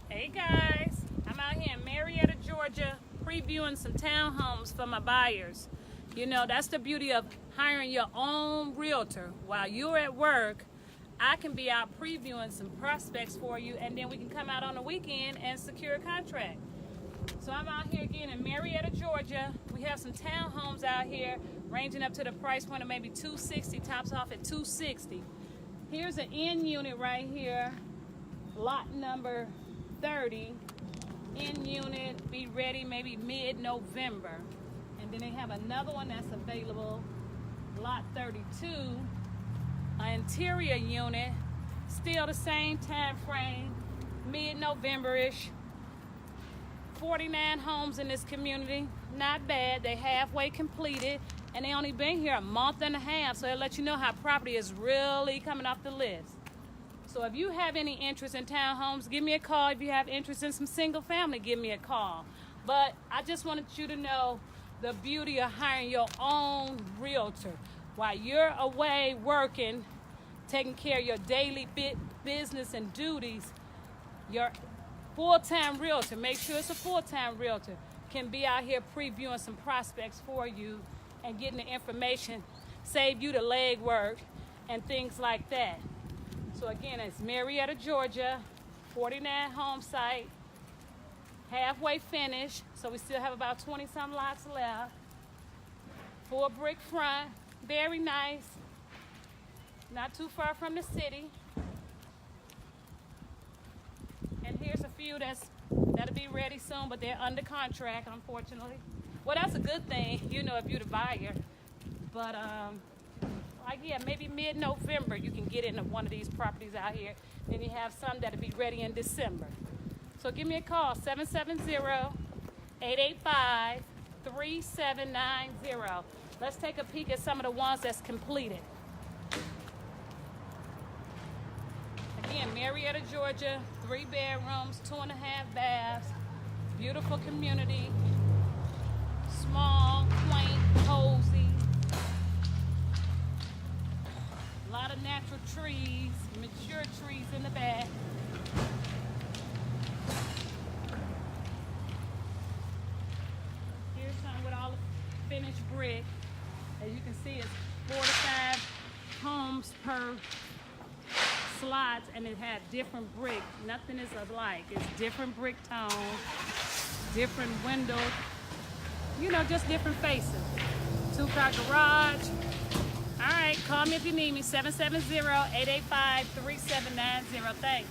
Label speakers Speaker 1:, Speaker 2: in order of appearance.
Speaker 1: Hey guys, I'm out here in Marietta, Georgia, previewing some townhomes for my buyers. You know, that's the beauty of hiring your own realtor. While you're at work, I can be out previewing some prospects for you, and then we can come out on the weekend and secure a contract. So I'm out here again in Marietta, Georgia. We have some townhomes out here ranging up to the price point of maybe $260, tops off at $260. Here's an in unit right here, lot number 30. In unit, be ready maybe mid-November. And then they have another one that's available, lot 32, an interior unit, still the same time frame, mid-November-ish. 49 homes in this community, not bad. They halfway completed, and they only been here a month and a half, so it'll let you know how property is really coming off the list. So if you have any interest in townhomes, give me a call. If you have interest in some single family, give me a call. But I just wanted you to know the beauty of hiring your own realtor. While you're away working, taking care of your daily business and duties, your full-time realtor, make sure it's a full-time realtor, can be out here previewing some prospects for you and getting the information, save you the legwork and things like that. So again, it's Marietta, Georgia, 49 home site, halfway finished, so we still have about 20-some lots left. Full brick front, very nice, not too far from the city. And here's a few that'll be ready soon, but they're under contract, unfortunately. Well, that's a good thing, you know, if you're the buyer. But like, yeah, maybe mid-November you can get into one of these properties out here. Then you have some that'll be ready in December. So give me a call, 770-885-3790. Let's take a peek at some of the ones that's completed. Again, Marietta, Georgia, 3 bedrooms, 2.5 baths, beautiful community, small, quaint, cozy, a lot of natural trees, mature trees in the back. Here's some with all the finished brick. As you can see, it's 4 to 5 homes per slots, and it had different brick. Nothing is alike. It's different brick tones, different windows, you know, just different faces. 2-car garage. All right, call me if you need me, 770-885-3790. Thanks.